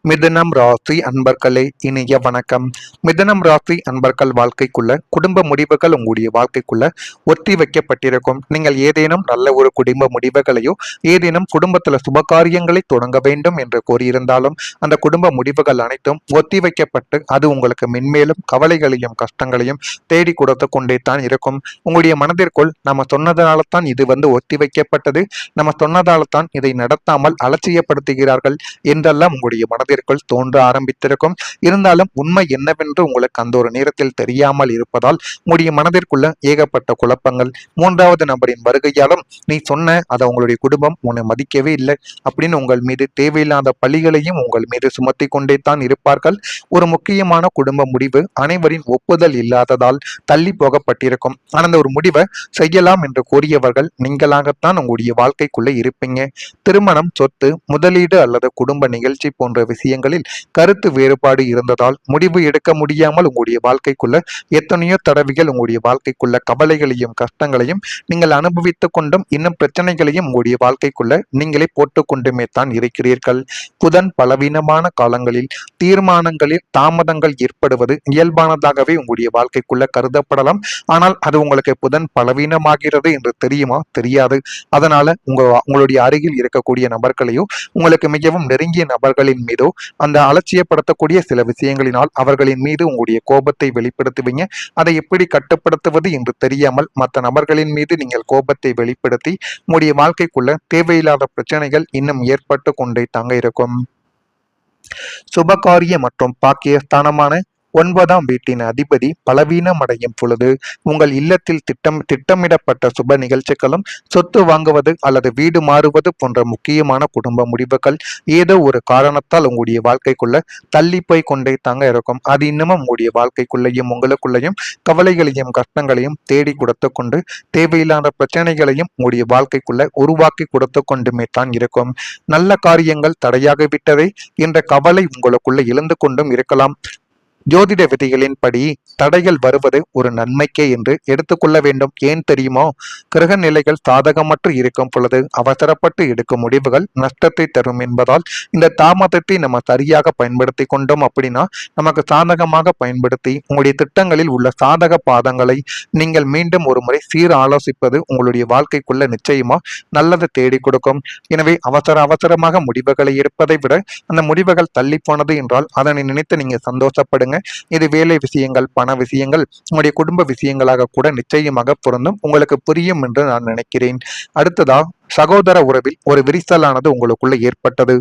மிதுனம் ராசி அன்பர்களே, இனிய வணக்கம். மிதுனம் ராசி அன்பர்கள் வாழ்க்கைக்குள்ள குடும்ப முடிவுகள் உங்களுடைய வாழ்க்கைக்குள்ள ஒத்தி வைக்கப்பட்டிருக்கும். நீங்கள் ஏதேனும் நல்ல ஒரு குடும்ப முடிவுகளையோ ஏதேனும் குடும்பத்துல சுபகாரியங்களை தொடங்க வேண்டும் என்று கூறியிருந்தாலும் அந்த குடும்ப முடிவுகள் அனைத்தும் ஒத்தி வைக்கப்பட்டு அது உங்களுக்கு மென்மேலும் கவலைகளையும் கஷ்டங்களையும் தேடி கொடுத்து கொண்டே தான் இருக்கும். உங்களுடைய மனதிற்குள் நம்ம சொன்னதால தான் இது ஒத்தி வைக்கப்பட்டது, நம்ம சொன்னதால தான் இதை நடத்தாமல் அலட்சியப்படுத்துகிறார்கள் என்றெல்லாம் உங்களுடைய மனதிற்குள் தோன்ற ஆரம்பித்திருக்கும். இருந்தாலும் உண்மை என்னவென்று உங்களுக்கு அந்த ஒரு நேரத்தில் தெரியாமல் இருப்பதால் உங்களுடைய மனதிற்குள்ள ஏகப்பட்ட குழப்பங்கள். மூன்றாவது நபரின் வருகையாலும் நீ சொன்ன அதை உங்களுடைய குடும்பம் உன்னை மதிக்கவே இல்லை அப்படின்னு உங்கள் மீது தேவையில்லாத பழிகளையும் உங்கள் மீது சுமத்தி கொண்டே தான் இருப்பார்கள். ஒரு முக்கியமான குடும்ப முடிவு அனைவரின் ஒப்புதல் இல்லாததால் தள்ளி போகப்பட்டிருக்கும். ஆனால் அந்த ஒரு முடிவை செய்யலாம் என்று கூறியவர்கள் நீங்களாகத்தான் உங்களுடைய வாழ்க்கைக்குள்ளே இருப்பீங்க. திருமணம், சொத்து, முதலீடு அல்லது குடும்ப நிகழ்ச்சி போன்ற விஷயங்களில் கருத்து வேறுபாடு இருந்ததால் முடிவு எடுக்க முடியாமல் உங்களுடைய வாழ்க்கைக்குள்ள எத்தனையோ தடவைகள் உங்களுடைய வாழ்க்கைக்குள்ள கவலைகளையும் கஷ்டங்களையும் நீங்கள் அனுபவித்துக் கொண்டும் இன்னும் பிரச்சனைகளையும் உங்களுடைய வாழ்க்கைக்குள்ள நீங்களே போட்டுக்கொண்டுமே தான் இருக்கிறீர்கள். புதன் பலவீனமான காலங்களில் தீர்மானங்களில் தாமதங்கள் ஏற்படுவது இயல்பானதாகவே உங்களுடைய வாழ்க்கைக்குள்ள கருதப்படலாம். ஆனால் அது உங்களுக்கு புதன் பலவீனமாகிறது என்று தெரியுமா? தெரியாது. அதனால உங்களுடைய அருகில் இருக்கக்கூடிய நபர்களையோ உங்களுக்கு மிகவும் நெருங்கிய நபர்களின் மீதோ அந்த அலட்சியப்படுத்தக்கூடிய சில விஷயங்களினால் அவர்களின் மீது உங்களுடைய கோபத்தை வெளிப்படுத்துவீங்க. அதை எப்படி கட்டுப்படுத்துவது என்று தெரியாமல் மற்ற நபர்களின் மீது நீங்கள் கோபத்தை வெளிப்படுத்தி உங்களுடைய வாழ்க்கைக்குள்ள தேவையில்லாத பிரச்சனைகள் இன்னும் ஏற்பட்டு கொண்டே தாங்க இருக்கும். சுபகாரிய மற்றும் பாக்கியஸ்தானமான 9ஆம் வீட்டின் அதிபதி பலவீனம் அடையும் பொழுது உங்கள் இல்லத்தில் திட்டமிடப்பட்ட சுப நிகழ்ச்சிகளும், சொத்து வாங்குவது அல்லது வீடு மாறுவது போன்ற முக்கியமான குடும்ப முடிவுகள் ஏதோ ஒரு காரணத்தால் உங்களுடைய வாழ்க்கைக்குள்ள தள்ளி போய் கொண்டே தாங்க இருக்கும். அது இன்னமும் உங்களுடைய வாழ்க்கைக்குள்ளேயும் உங்களுக்குள்ளேயும் கவலைகளையும் கஷ்டங்களையும் தேடி கொடுத்து கொண்டு தேவையில்லாத பிரச்சனைகளையும் உங்களுடைய வாழ்க்கைக்குள்ள உருவாக்கி கொடுத்து கொண்டுமே தான் இருக்கும். நல்ல காரியங்கள் தடையாகிவிட்டதே என்ற கவலை உங்களுக்குள்ள எழுந்து கொண்டும் இருக்கலாம். ஜோதிட விதிகளின்படி தடைகள் வருவது ஒரு நன்மைக்கே என்று எடுத்துக்கொள்ள வேண்டும். ஏன் தெரியுமோ? கிரக நிலைகள் சாதகமற்று இருக்கும் பொழுது அவசரப்பட்டு எடுக்கும் முடிவுகள் நஷ்டத்தை தரும் என்பதால் இந்த தாமதத்தை நம்ம சரியாக பயன்படுத்தி கொண்டோம் அப்படின்னா நமக்கு சாதகமாக பயன்படுத்தி உங்களுடைய திட்டங்களில் உள்ள சாதக பாதங்களை நீங்கள் மீண்டும் ஒரு முறை ஆலோசிப்பது உங்களுடைய வாழ்க்கைக்குள்ள நிச்சயமா நல்லதை தேடி கொடுக்கும். எனவே அவசரமாக முடிவுகளை எடுப்பதை விட அந்த முடிவுகள் தள்ளி போனது என்றால் அதனை நினைத்து நீங்க சந்தோஷப்படுங்க. இது வேலை விஷயங்கள், பண விஷயங்கள், உங்களுடைய குடும்ப விஷயங்களாக கூட நிச்சயமாக பொருந்தும். உங்களுக்கு புரியும் என்று நான் நினைக்கிறேன். அடுத்ததா, சகோதர உறவில் ஒரு விரிசலானது உங்களுக்குள்ள ஏற்பட்டது.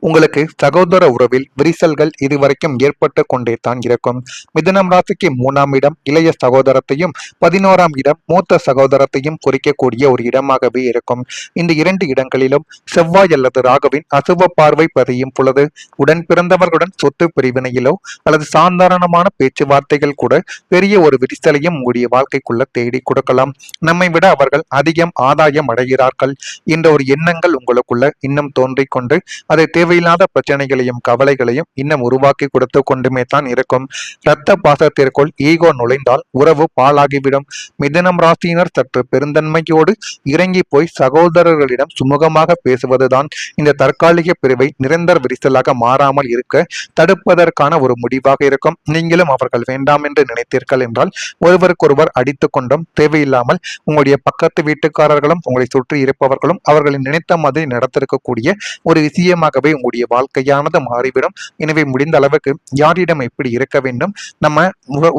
உங்களுக்கு சகோதர உறவில் விரிசல்கள் இதுவரைக்கும் ஏற்பட்டு கொண்டே தான் இருக்கும். மிதுனம் ராசிக்கு 3ஆம் இடம் இளைய சகோதரத்தையும் 11ஆம் இடம் மூத்த சகோதரத்தையும் குறிக்கக்கூடிய ஒரு இடமாகவே இருக்கும். இந்த 2 இடங்களிலும் செவ்வாய் அல்லது ராகுவின் அசுப பார்வை பதியும் பொழுது உடன் பிறந்தவர்களுடன் சொத்து பிரிவினையிலோ அல்லது சாதாரணமான பேச்சுவார்த்தைகள் கூட பெரிய ஒரு விரிசலையும் உங்களுடைய வாழ்க்கைக்குள்ள தேடி கொடுக்கலாம். நம்மை விட அவர்கள் அதிகம் ஆதாயம் அடைகிறார்கள் என்ற ஒரு எண்ணங்கள் உங்களுக்குள்ள இன்னும் தோன்றிக் கொண்டு அதை தேவையில்லாத பிரச்சனைகளையும் கவலைகளையும் இன்னும் உருவாக்கி கொடுத்து கொண்டுமே தான் இருக்கும். இரத்த பாசத்திற்குள் ஈகோ நுழைந்தால் உறவு பாழாகிவிடும். மிதுனம் ராசியினர் சற்று பெருந்தன்மையோடு இறங்கி போய் சகோதரர்களிடம் சுமூகமாக பேசுவதுதான் இந்த தற்காலிக பிரிவை நிரந்தர விரிசலாக மாறாமல் இருக்க தடுப்பதற்கான ஒரு முடிவாக இருக்கும். நீங்களும் அவர்கள் வேண்டாம் என்று நினைத்தீர்கள் என்றால் ஒருவருக்கொருவர் அடித்துக் கொண்டும் தேவையில்லாமல் உங்களுடைய பக்கத்து வீட்டுக்காரர்களும் உங்களை சுற்றி இருப்பவர்களும் அவர்களின் நினைத்த மாதிரி நடத்திருக்கக்கூடிய ஒரு விஷயமாகவே உங்களுடைய வாழ்க்கையானது மாறிவிடும். எனவே முடிந்த அளவுக்கு யாரிடம் எப்படி இருக்க வேண்டும், நம்ம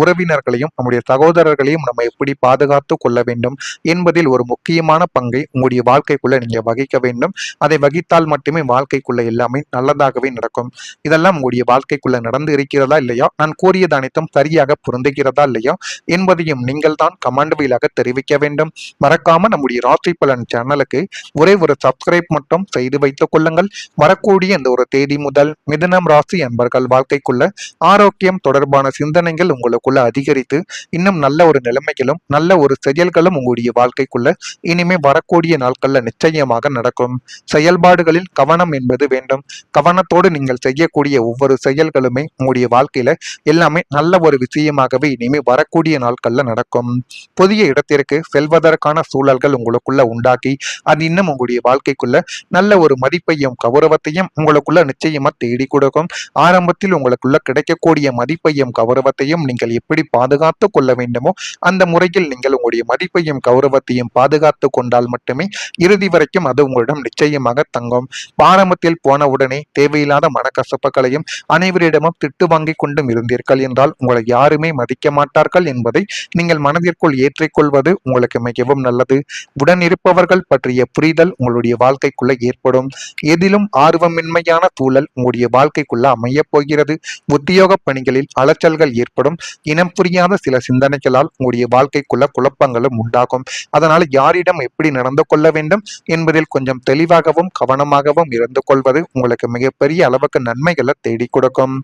உறவினர்களையும் நம்முடைய சகோதரர்களையும் நம்ம எப்படி பாதுகாத்து கொள்ள வேண்டும் என்பதில் ஒரு முக்கியமான பங்கை உங்களுடைய வாழ்க்கைக்குள்ள நீங்க வகிக்க வேண்டும். அதை வகித்தால் மட்டுமே வாழ்க்கைக்குள்ள எல்லாமே நல்லதாகவே நடக்கும். இதெல்லாம் உங்களுடைய வாழ்க்கைக்குள்ள நடந்து இருக்கிறதா இல்லையா, நான் கூறியது அனைத்தும் சரியாக பொருந்துகிறதா இல்லையா என்பதையும் நீங்கள் தான் கமெண்ட் வாயிலாக தெரிவிக்க வேண்டும். மறக்காம நம்முடைய ராசி பலன் சேனலுக்கு ஒரே ஒரு சப்ஸ்கிரைப் மட்டும் செய்து வைத்துக் கொள்ளுங்கள். வரக்கூடிய இந்த ஒரு தேதி முதல் மிதுனம் ராசி அன்பர்கள் வாழ்க்கைக்குள்ள ஆரோக்கியம் தொடர்பான சிந்தனைகள் உங்களுக்குள்ள அதிகரித்து இன்னும் நல்ல ஒரு நிலைமைகளும் நல்ல ஒரு செயல்களும் உங்களுடைய வாழ்க்கைக்குள்ள இனிமே வரக்கூடிய நாட்கள்ல நிச்சயமாக நடக்கும். செயல்பாடுகளில் கவனம் என்பது வேண்டும். கவனத்தோடு நீங்கள் செய்யக்கூடிய ஒவ்வொரு செயல்களுமே உங்களுடைய வாழ்க்கையில எல்லாமே நல்ல ஒரு விஷயமாகவே இனிமே வரக்கூடிய நாட்கள்ல நடக்கும். புதிய இடத்திற்கு செல்வதற்கான சூழல்கள் உங்களுக்குள்ள உண்டாக்கி அது இன்னும் உங்களுடைய வாழ்க்கைக்குள்ள நல்ல ஒரு மதிப்பையும் கௌரவ கௌரவத்தையும் உங்களுக்குள்ள நிச்சயமா தேடி கொடுக்கும். ஆரம்பத்தில் உங்களுக்குள்ள கிடைக்கக்கூடிய மதிப்பையும் கௌரவத்தையும் நீங்கள் எப்படி பாதுகாத்து கொள்ள வேண்டுமோ அந்த முறையில் நீங்கள் உங்களுடைய மதிப்பையும் கௌரவத்தையும் பாதுகாத்து கொண்டால் மட்டுமே இறுதி வரைக்கும் அது உங்களிடம் நிச்சயமாக தங்கும். ஆரம்பத்தில் போன உடனே தேவையில்லாத மனக்கசப்புகளையும் அனைவரிடமும் திட்டு வாங்கி கொண்டும் இருந்தீர்கள் என்றால் உங்களை யாருமே மதிக்க மாட்டார்கள் என்பதை நீங்கள் மனதிற்குள் ஏற்றிக்கொள்வது உங்களுக்கு மிகவும் நல்லது. உடன் இருப்பவர்கள் பற்றிய புரிதல் உங்களுடைய வாழ்க்கைக்குள்ள ஏற்படும். எதிலும் ஆர்வமின்மையான சூழல் உங்களுடைய வாழ்க்கைக்குள்ள அமையப் போகிறது. உத்தியோக பணிகளில் அலைச்சல்கள் ஏற்படும். இனம் புரியாத சில சிந்தனைகளால் உங்களுடைய வாழ்க்கைக்குள்ள குழப்பங்களும் உண்டாகும். அதனால் யாரிடம் எப்படி நடந்து கொள்ள வேண்டும் என்பதில் கொஞ்சம் தெளிவாகவும் கவனமாகவும் இருந்து கொள்வது உங்களுக்கு மிகப்பெரிய அளவுக்கு நன்மைகளை தேடி கொடுக்கும்.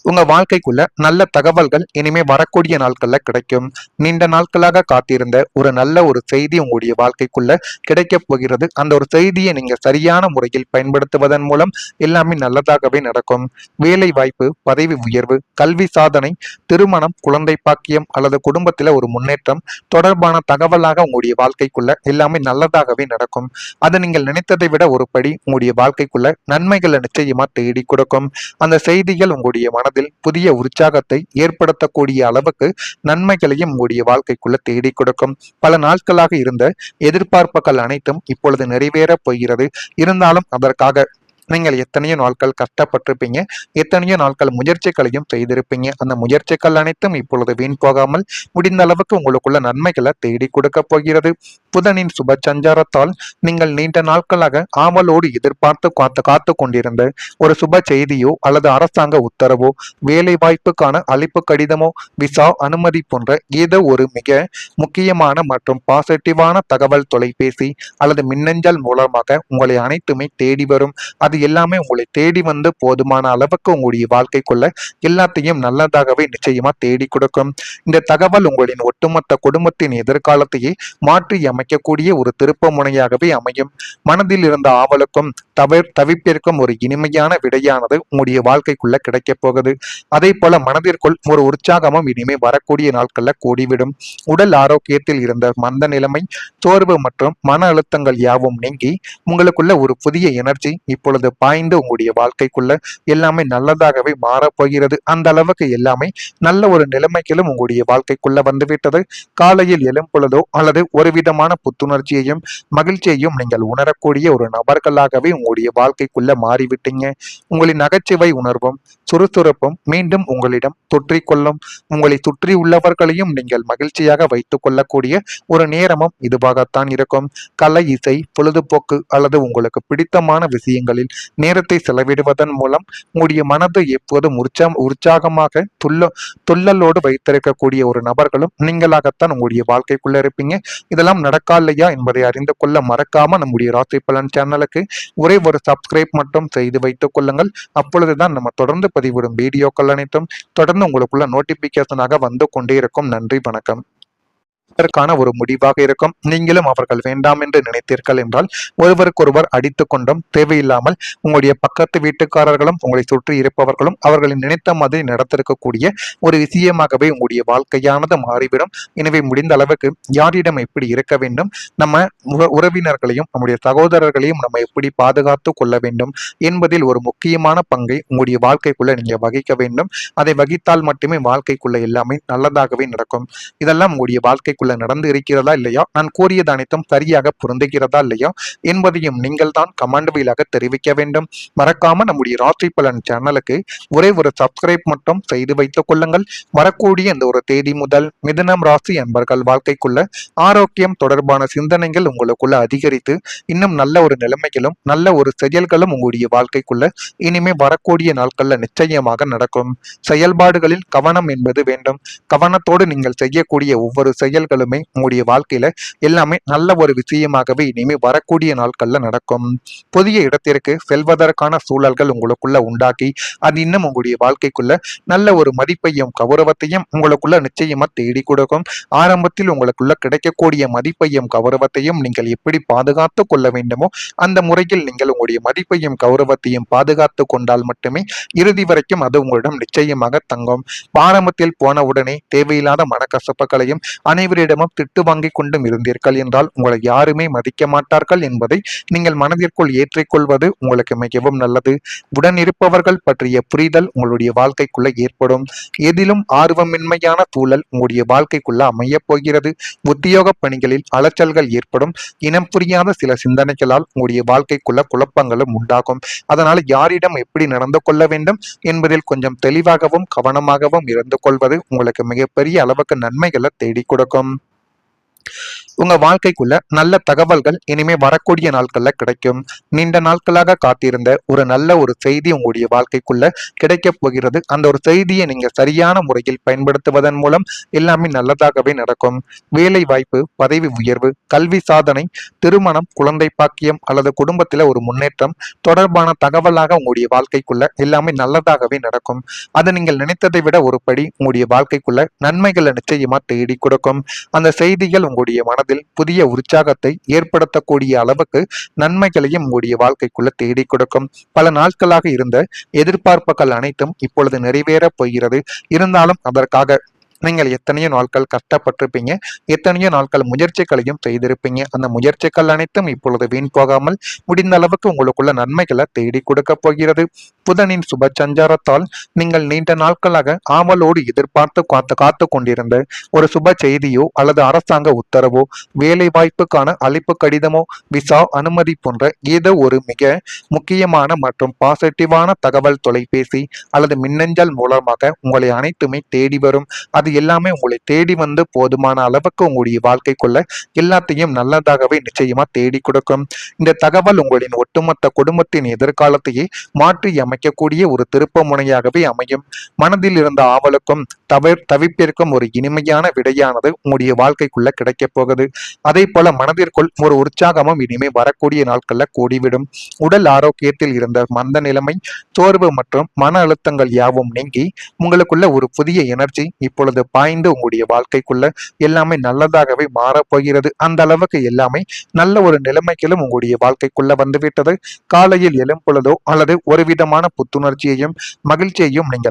உங்க வாழ்க்கைக்குள்ள நல்ல தகவல்கள் இனிமே வரக்கூடிய நாட்கள்ல கிடைக்கும். நீண்ட நாட்களாக காத்திருந்த ஒரு நல்ல ஒரு செய்தி உங்களுடைய வாழ்க்கைக்குள்ள கிடைக்க போகிறது. அந்த ஒரு செய்தியை நீங்க சரியான முறையில் பயன்படுத்துவதன் மூலம் எல்லாமே நல்லதாகவே நடக்கும். வேலை வாய்ப்பு, பதவி உயர்வு, கல்வி சாதனை, திருமணம், குழந்தை பாக்கியம் அல்லது குடும்பத்துல ஒரு முன்னேற்றம் தொடர்பான தகவலாக உங்களுடைய வாழ்க்கைக்குள்ள எல்லாமே நல்லதாகவே நடக்கும். அது நீங்கள் நினைத்ததை விட ஒரு படி உங்களுடைய வாழ்க்கைக்குள்ள நன்மைகளை நிச்சயமா தேடி கொடுக்கும். அந்த செய்திகள் உங்களுடைய மனதில் புதிய உற்சாகத்தை ஏற்படுத்தக்கூடிய அளவுக்கு நன்மைகளையும் உங்களுடைய வாழ்க்கைக்குள்ள தேடி கொடுக்கும். பல நாட்களாக இருந்த எதிர்பார்ப்புகள் அனைத்தும் இப்பொழுது நிறைவேறப் போகிறது. இருந்தாலும் அதற்காக நீங்கள் எத்தனையோ நாட்கள் கஷ்டப்பட்டிருப்பீங்க, எத்தனையோ நாட்கள் முயற்சிகளையும் செய்திருப்பீங்க. அந்த முயற்சிகள் அனைத்தும் இப்பொழுது வீண் போகாமல் முடிந்த அளவுக்கு உங்களுக்குள்ள நன்மைகளை தேடி கொடுக்க போகிறது. புதனின் சுப சஞ்சாரத்தால் நீங்கள் நீண்ட நாட்களாக ஆவலோடு எதிர்பார்த்து காத்து கொண்டிருந்த ஒரு சுப செய்தியோ அல்லது அரசாங்க உத்தரவோ, வேலை வாய்ப்புக்கான அழைப்பு கடிதமோ, விசா அனுமதி போன்ற ஏதோ ஒரு மிக முக்கியமான மற்றும் பாசிட்டிவான தகவல் தொலைபேசி அல்லது மின்னஞ்சல் மூலமாக உங்களை அனைத்துமே தேடி வரும். அது எல்லாமே உங்களை தேடி வந்து போதுமான அளவுக்கு உங்களுடைய வாழ்க்கைக்குள்ள எல்லாத்தையும் நல்லதாகவே நிச்சயமா தேடி கொடுக்கும். இந்த தகவல் உங்களின் ஒட்டுமொத்த குடும்பத்தின் எதிர்காலத்தையே மாற்றி அமைக்கக்கூடிய ஒரு திருப்ப முனையாகவே அமையும். மனதில் இருந்த ஆவலுக்கும் தவிப்பிற்கும் ஒரு இனிமையான விடையானது உங்களுடைய வாழ்க்கைக்குள்ள கிடைக்க போகுது. அதே போல மனதிற்குள் ஒரு உற்சாகமும் இனிமே வரக்கூடிய நாட்கள்ல கூடிவிடும். உடல் ஆரோக்கியத்தில் இருந்த மந்த நிலைமை, சோர்வு மற்றும் மன அழுத்தங்கள் யாவும் நீங்கி உங்களுக்குள்ள ஒரு புதிய எனர்ஜி இப்பொழுது பாய்ந்து உங்களுடைய வாழ்க்கைக்குள்ள எல்லாமே நல்லதாகவே மாறப்போகிறது. அந்த அளவுக்கு எல்லாமே நல்ல ஒரு நிலைமைகளும் உங்களுடைய வாழ்க்கைக்குள்ள வந்துவிட்டது. காலையில் எழும் பொழுதோ அல்லது ஒரு விதமான புத்துணர்ச்சியையும் மகிழ்ச்சியையும் நீங்கள் உணரக்கூடிய ஒரு நபர்களாகவே உங்களுடைய வாழ்க்கைக்குள்ள மாறிவிட்டீங்க. உங்களின் நகைச்சுவை உணர்வும் சுறுசுறுப்பும் மீண்டும் உங்களிடம் தொற்றிக்கொள்ளும். உங்களை சுற்றி உள்ளவர்களையும் நீங்கள் மகிழ்ச்சியாக வைத்துக் கொள்ளக்கூடிய ஒரு நேரமும் இதுவாகத்தான் இருக்கும். கலை, இசை, பொழுதுபோக்கு அல்லது உங்களுக்கு பிடித்தமான விஷயங்களில் நேரத்தை செலவிடுவதன் மூலம் உங்களுடைய மனது எப்போதும் உற்சாகமாக துள்ளலோடு வைத்திருக்கக்கூடிய ஒரு நபர்களும் நீங்களாகத்தான் உங்களுடைய வாழ்க்கைக்குள்ள இருப்பீங்க. இதெல்லாம் நடக்கா இல்லையா என்பதை அறிந்து கொள்ள மறக்காம நம்முடைய ராசி பலன் சேனலுக்கு ஒரே ஒரு சப்ஸ்கிரைப் மட்டும் செய்து வைத்துக் கொள்ளுங்கள். அப்பொழுதுதான் நம்ம தொடர்ந்து பதிவிடும் வீடியோக்கள் அனைத்தும் தொடர்ந்து உங்களுக்குள்ள நோட்டிபிகேஷனாக வந்து கொண்டே இருக்கும். நன்றி, வணக்கம். அதற்கான ஒரு முடிவாக இருக்கும். நீங்களும் அவர்கள் வேண்டாம் என்று நினைத்தீர்கள் என்றால் ஒருவருக்கொருவர் அடித்துக் கொண்டும் தேவையில்லாமல் உங்களுடைய பக்கத்து வீட்டுக்காரர்களும் உங்களை சுற்றி இருப்பவர்களும் அவர்களின் நினைத்த மாதிரி நடத்திருக்கக்கூடிய ஒரு விஷயமாகவே உங்களுடைய வாழ்க்கையானது மாறிவிடும். எனவே முடிந்த அளவுக்கு யாரிடம் எப்படி இருக்க வேண்டும், நம்ம உறவினர்களையும் நம்முடைய சகோதரர்களையும் நம்ம எப்படி பாதுகாத்து கொள்ள வேண்டும் என்பதில் ஒரு முக்கியமான பங்கை உங்களுடைய வாழ்க்கைக்குள்ள நீங்க வகிக்க வேண்டும். அதை வகித்தால் மட்டுமே வாழ்க்கைக்குள்ள எல்லாமே நல்லதாகவே நடக்கும். இதெல்லாம் உங்களுடைய வாழ்க்கைக்குள்ள நடந்து இருக்கிறதா இல்லையா, நான் கூறியது அனைத்தும் சரியாக பொருந்துகிறதா இல்லையா என்பதையும் நீங்கள் தான் கமெண்ட் வாயிலாக தெரிவிக்க வேண்டும். மறக்காம நம்முடைய ராசி பலன் சேனலுக்கு ஒரே ஒரு சப்ஸ்கிரைப் மட்டும் செய்து வைத்துக் கொள்ளுங்கள். வரக்கூடிய இந்த ஒரு தேதி முதல் மிதுனம் ராசி அன்பர்கள் வாழ்க்கைக்குள்ள ஆரோக்கியம் தொடர்பான சிந்தனைகள் உங்களுக்குள்ள அதிகரித்து இன்னும் நல்ல ஒரு நிலைமைகளும் நல்ல ஒரு செயல்களும் உங்களுடைய வாழ்க்கைக்குள்ள இனிமே வரக்கூடிய நாட்கள்ல நிச்சயமாக நடக்கும். செயல்பாடுகளில் கவனம் என்பது வேண்டும். கவனத்தோடு நீங்கள் செய்யக்கூடிய ஒவ்வொரு செயல்களுமே உங்களுடைய வாழ்க்கையில எல்லாமே நல்ல ஒரு விஷயமாகவே இனிமே வரக்கூடிய நாட்கள்ல நடக்கும். புதிய இடத்திற்கு செல்வதற்கான சூழல்கள் உங்களுக்குள்ள உண்டாக்கி அது இன்னும் உங்களுடைய வாழ்க்கைக்குள்ள நல்ல ஒரு மதிப்பையும் கௌரவத்தையும் உங்களுக்குள்ள நிச்சயமா தேடி கொடுக்கும். ஆரம்பத்தில் உங்களுக்குள்ள கிடைக்கக்கூடிய மதிப்பையும் கௌரவத்தையும் நீங்கள் எப்படி பாதுகாத்து கொள்ள வேண்டுமோ அந்த முறையில் நீங்கள் உங்களுடைய மதிப்பையும் கௌரவத்தையும் பாதுகாத்து கொண்டால் மட்டுமே இறுதி வரைக்கும் அது உங்களிடம் நிச்சயமாக தங்கும். ஆரம்பத்தில் போன உடனே தேவையில்லாத மனக்கசப்புகளையும் அனைவரும் அனைவரிடமும் திட்டு வாங்கிக் கொண்டும் இருந்தீர்கள் என்றால் உங்களை யாருமே மதிக்க மாட்டார்கள் என்பதை நீங்கள் மனதிற்குள் ஏற்றிக்கொள்வது உங்களுக்கு மிகவும் நல்லது. உடன் இருப்பவர்கள் பற்றிய புரிதல் உங்களுடைய வாழ்க்கைக்குள்ள ஏற்படும். எதிலும் ஆர்வமின்மையான சூழல் உங்களுடைய வாழ்க்கைக்குள்ள அமையப் போகிறது. உத்தியோக பணிகளில் அலைச்சல்கள் ஏற்படும். இனம் புரியாத சில சிந்தனைகளால் உங்களுடைய வாழ்க்கைக்குள்ள குழப்பங்களும் உண்டாகும். அதனால் யாரிடம் எப்படி நடந்து கொள்ள வேண்டும் என்பதில் கொஞ்சம் தெளிவாகவும் கவனமாகவும் இருந்து கொள்வது உங்களுக்கு மிகப்பெரிய அளவுக்கு நன்மைகளை தேடி கொடுக்கும். உங்க வாழ்க்கைக்குள்ள நல்ல தகவல்கள் இனிமே வரக்கூடிய நாட்கள்ல கிடைக்கும். நீண்ட நாட்களாக காத்திருந்த ஒரு நல்ல ஒரு செய்தி உங்களுடைய வாழ்க்கைக்குள்ள கிடைக்க போகிறது. அந்த ஒரு செய்தியை நீங்க சரியான முறையில் பயன்படுத்துவதன் மூலம் எல்லாமே நல்லதாகவே நடக்கும். வேலை வாய்ப்பு, பதவி உயர்வு, கல்வி சாதனை, திருமணம், குழந்தை பாக்கியம் அல்லது குடும்பத்துல ஒரு முன்னேற்றம் தொடர்பான தகவலாக உங்களுடைய வாழ்க்கைக்குள்ள எல்லாமே நல்லதாகவே நடக்கும். அது நீங்கள் நினைத்ததை விட ஒரு படி உங்களுடைய வாழ்க்கைக்குள்ள நன்மைகளை நிச்சயமா தேடி கொடுக்கும். அந்த செய்திகள் உங்களுடைய மனதில் புதிய உற்சாகத்தை ஏற்படுத்தக்கூடிய அளவுக்கு நன்மைகளையும் உங்களுடைய வாழ்க்கைக்குள்ள தேடி கொடுக்கும். பல நாட்களாக இருந்த எதிர்பார்ப்புகள் அனைத்தும் இப்பொழுது நிறைவேறப் போகிறது. இருந்தாலும் அதற்காக நீங்கள் எத்தனையோ நாட்கள் கஷ்டப்பட்டிருப்பீங்க, எத்தனையோ நாட்கள் முயற்சிகளையும் செய்திருப்பீங்க. அந்த முயற்சிகள் அனைத்தும் இப்பொழுது வீண் போகாமல் முடிந்த அளவுக்கு உங்களுக்குள்ள நன்மைகளை தேடி கொடுக்க போகிறது. புதனின் சுப சஞ்சாரத்தால் நீங்கள் நீண்ட நாட்களாக ஆவலோடு எதிர்பார்த்து காத்து கொண்டிருந்த ஒரு சுப செய்தியோ அல்லது அரசாங்க உத்தரவோ, வேலை வாய்ப்புக்கான அழைப்பு கடிதமோ, விசா அனுமதி போன்ற ஏதோ ஒரு மிக முக்கியமான மற்றும் பாசிட்டிவான தகவல் தொலைபேசி அல்லது மின்னஞ்சல் மூலமாக உங்களை அனைத்துமே தேடி வரும். அது எல்லாமே உங்களை தேடி வந்து போதுமான அளவுக்கு உங்களுடைய வாழ்க்கைக்குள்ள எல்லாத்தையும் நல்லதாகவே நிச்சயமா தேடி கொடுக்கும். இந்த தகவல் உங்களின் ஒட்டுமொத்த குடும்பத்தின் எதிர்காலத்தையே மாற்றி அமைக்கக்கூடிய ஒரு திருப்ப முனையாகவே அமையும். மனதில் இருந்த ஆவலுக்கும் தவிப்பிற்கும் ஒரு இனிமையான விடையானது உங்களுடைய வாழ்க்கைக்குள்ள கிடைக்கப் போகுது. அதே போல மனதிற்குள் ஒரு உற்சாகமும் இனிமே வரக்கூடிய நாட்கள்ல கூடிவிடும். உடல் ஆரோக்கியத்தில் இருந்த மந்த நிலைமை, சோர்வு மற்றும் மன அழுத்தங்கள் யாவும் நீங்கி உங்களுக்குள்ள ஒரு புதிய எனர்ஜி இப்பொழுது பாய்ந்து உங்களுடைய வாழ்க்கைக்குள்ள எல்லாமே நல்லதாகவே மாறப்போகிறது. அந்த அளவுக்கு எல்லாமே நல்ல ஒரு நிலைமைகளும் உங்களுடைய வாழ்க்கைக்குள்ள வந்துவிட்டது. காலையில் எழும் பொழுதோ அல்லது ஒரு விதமான புத்துணர்ச்சியையும் மகிழ்ச்சியையும் நீங்கள்